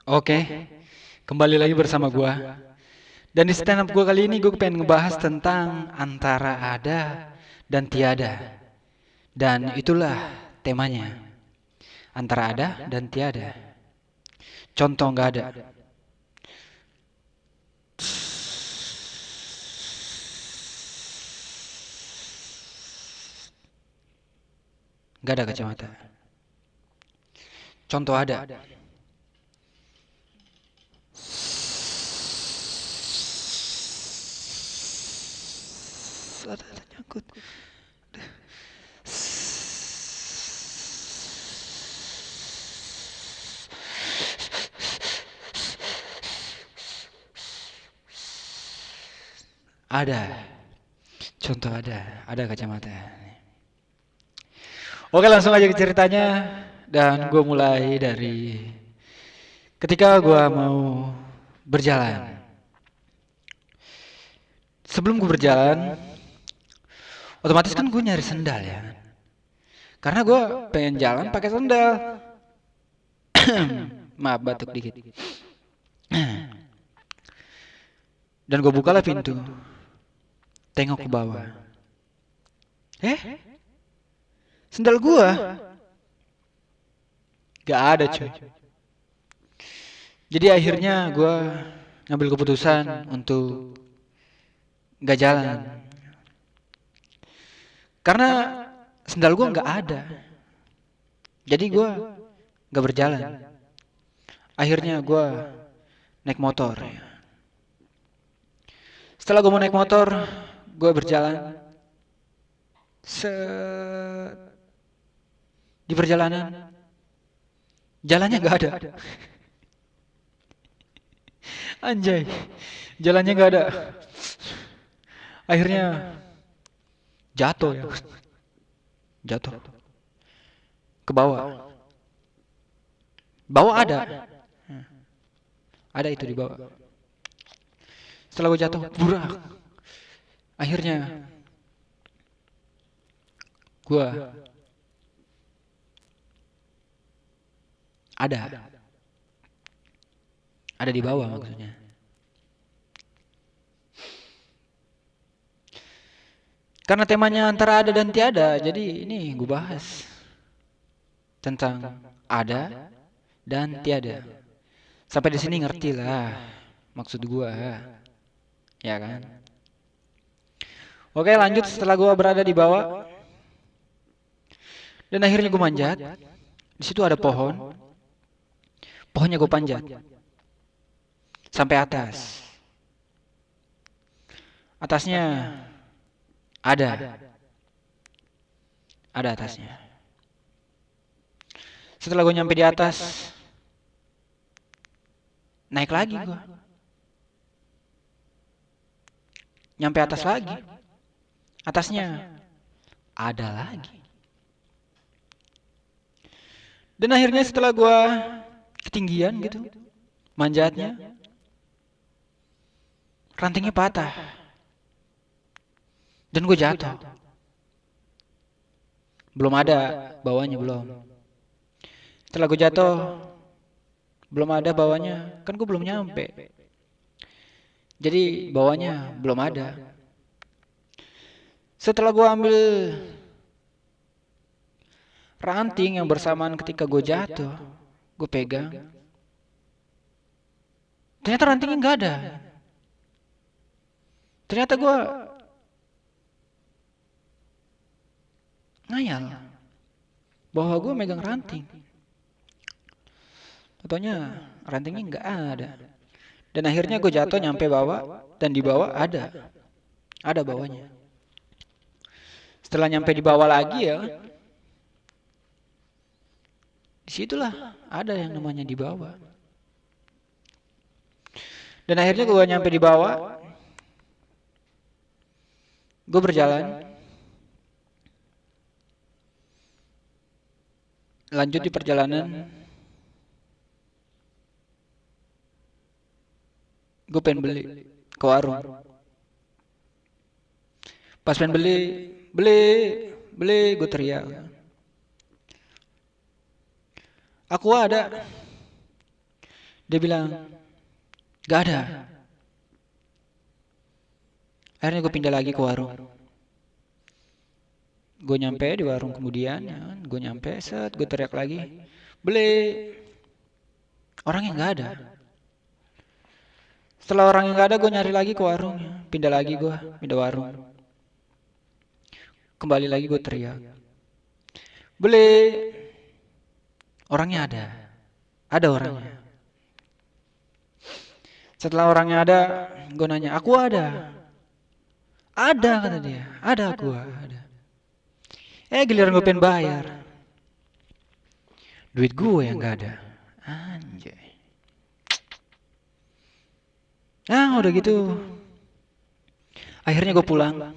Oke, kembali lagi bersama gua. Dan di stand up gua kali ini gue pengen ngebahas tentang antara ada dan tiada. Dan itulah temanya. Antara ada dan tiada. Contoh nggak ada. Nggak ada kacamata. Contoh ada. Ada nyangkut. Ada. Contoh ada. Ada kacamata. Oke, langsung aja ke ceritanya. Dan gue mulai dari ketika gue mau berjalan. Sebelum gue berjalan, otomatis kan gue nyari sendal ya. Karena gue pengen jalan pakai sendal. Maaf batuk dikit. Dan gue bukalah pintu. Tengok ke bawah. Eh, sendal gue gak ada cuy. Jadi akhirnya gue ngambil keputusan untuk gak jalan. Karena sendal gue gak ada. Jadi gue gak berjalan. Akhirnya gue naik motor. Setelah gue mau naik motor, gue berjalan. Di perjalanan, jalannya gak ada. Anjay, jalannya gak ada. Akhirnya jatuh ya. Jatuh ke bawah. Bawah ada. Ada itu di bawah. Setelah gue jatuh, burak. Akhirnya gue ada. Ada di bawah maksudnya. Karena temanya antara ada dan tiada, jadi ini gue bahas tentang ada dan tiada. Sampai di sini ngerti lah maksud gue, ya kan? Oke, lanjut setelah gue berada di bawah dan akhirnya gue manjat. Di situ ada pohon. Pohonnya gue panjat sampai atas. Atasnya ada. Ada atasnya. Setelah gue nyampe di atas, naik lagi gue. Nyampe atas lagi. Atasnya ada lagi. Dan akhirnya setelah gue ketinggian gitu, manjatnya, rantingnya patah. Dan gue jatuh. Belum ada bawahnya belum. Setelah gue jatuh, belum ada bawahnya. Kan gue belum nyampe. Jadi bawahnya belum ada. Setelah gue ambil ranting yang bersamaan ketika gue jatuh, gue pegang. Ternyata rantingnya nggak ada. Ternyata gue ngayal bahwa gue megang ranting. Tentunya rantingnya nggak ada. Dan akhirnya gue jatuh nyampe bawah dan di bawah ada bawahnya. Setelah nyampe di bawah lagi ya, disitulah ada yang namanya di bawah. Dan akhirnya gue nyampe di bawah, gue berjalan, lanjut di perjalanan, gue pengen beli ke warung. Pas pengen beli, beli, beli, gue teriak. Aku ada. Dia bilang, gak ada. Akhirnya gue pindah lagi ke warung. Gue nyampe di warung kemudian, ya kan? Gue nyampe, set, gue teriak lagi, beli. Orangnya nggak ada. Setelah orangnya nggak ada, gue nyari lagi ke warung, ya. Pindah lagi gue, pindah warung. Kembali lagi gue teriak, beli. Orangnya ada orangnya. Setelah orangnya ada, gue nanya, aku ada. Ada kata dia, ada aku ada. Giliran gue pengen bayar, duit gue yang nggak ada. Anjay. Nah udah gitu, akhirnya gue pulang.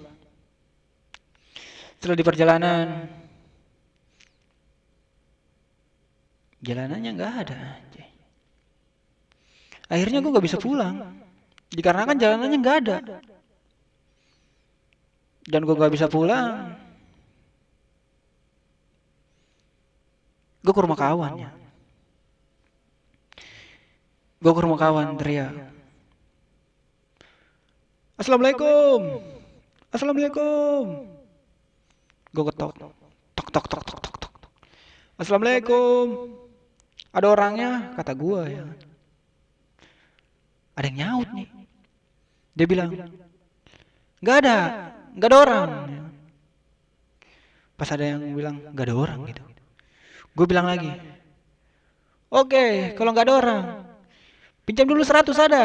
Setelah di perjalanan, jalanannya nggak ada. Anjay. Akhirnya gue nggak bisa pulang, dikarenakan jalanannya nggak ada. Dan gue nggak bisa pulang, gue ke rumah kawan ya. Gue ke rumah kawan teriak, Assalamualaikum, Assalamualaikum. Gue ketok, tok tok tok tok tok tok. Assalamualaikum. Ada orangnya, kata gue ya. Ada yang nyaut nih. Dia bilang, nggak ada orang. Pas ada yang bilang nggak ada orang gitu, gue bilang lagi, oke, kalau nggak ada orang, pinjam dulu 100 ada.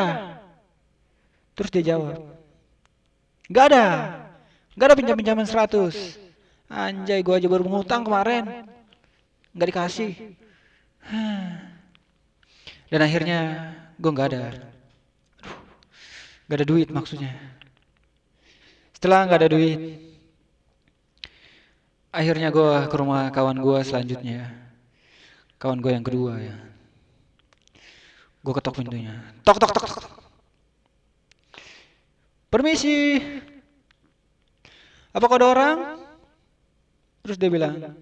Terus dia jawab, nggak ada pinjam-pinjaman 100. Anjay, gue aja baru mengutang kemarin, nggak dikasih. Dan akhirnya gue nggak ada duit maksudnya. Setelah nggak ada duit, akhirnya gue ke rumah kawan gue selanjutnya, kawan gue yang kedua ya. Gue ketok pintunya, tok tok tok tok. Permisi, apa kau ada orang? Terus dia bilang,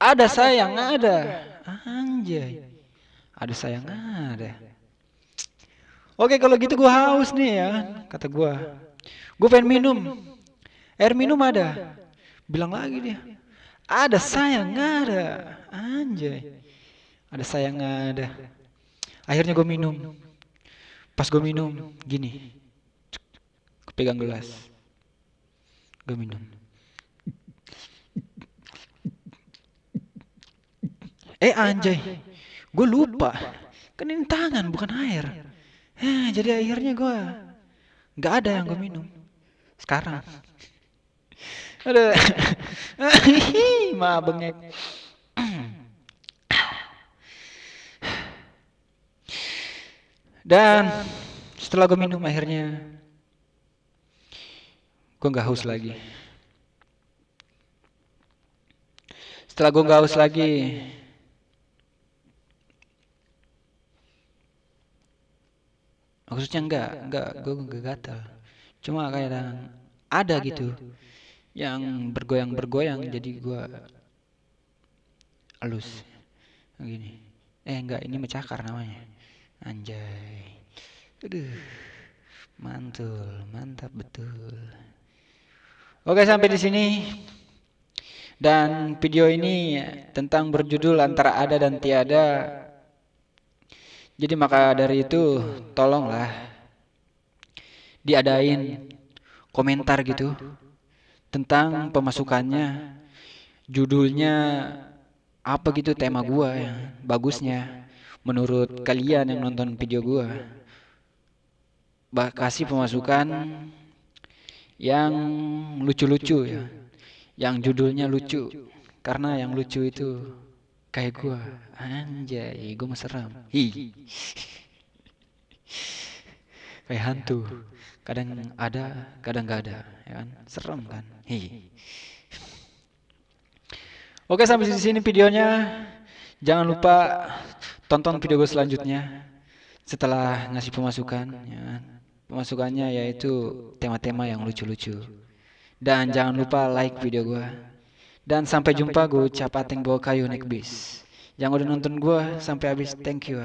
ada sayang ada. Anjay, ada sayang ada. Oke kalau gitu gue haus nih ya, kata gue. Gue pengen minum, air minum ada. Bilang lagi dia, ada sayang ada. Anjay, ada sayang ada. Akhirnya gue minum. Pas gue minum, gini, kepegang gelas, gue minum. Anjay, gue lupa, kan ini tangan bukan air. Jadi akhirnya gue nggak ada yang gue minum. Sekarang, ada, ma bengek. Dan setelah gue minum akhirnya gue nggak haus lagi. Setelah gue nggak haus lagi, maksudnya enggak, gue nggak gatal. Cuma kadang ada gitu yang bergoyang-bergoyang, jadi gue halus gini. Enggak, ini mencakar namanya. Anjay, aduh, mantul, mantap betul. Oke, sampai di sini. Dan video ini tentang berjudul antara ada dan tiada. Jadi maka dari itu tolonglah diadain komentar gitu tentang pemasukannya, judulnya apa gitu, tema gua ya, bagusnya menurut kalian yang nonton video gua. Kasih pemasukan yang lucu-lucu ya, yang judulnya lucu, karena yang lucu itu kayak gua. Anjay, gua seram. Kayak hantu, kadang ada kadang gak ada ya kan, serem kan. Oke, sampai di sini videonya. Jangan lupa tonton video gue selanjutnya setelah ngasih pemasukan ya kan? Pemasukannya yaitu tema-tema yang lucu-lucu. Dan jangan lupa like video gue. Dan sampai jumpa, gue ucap Ateng bawa kayu naik bis. Yang udah nonton gue sampai habis, thank you.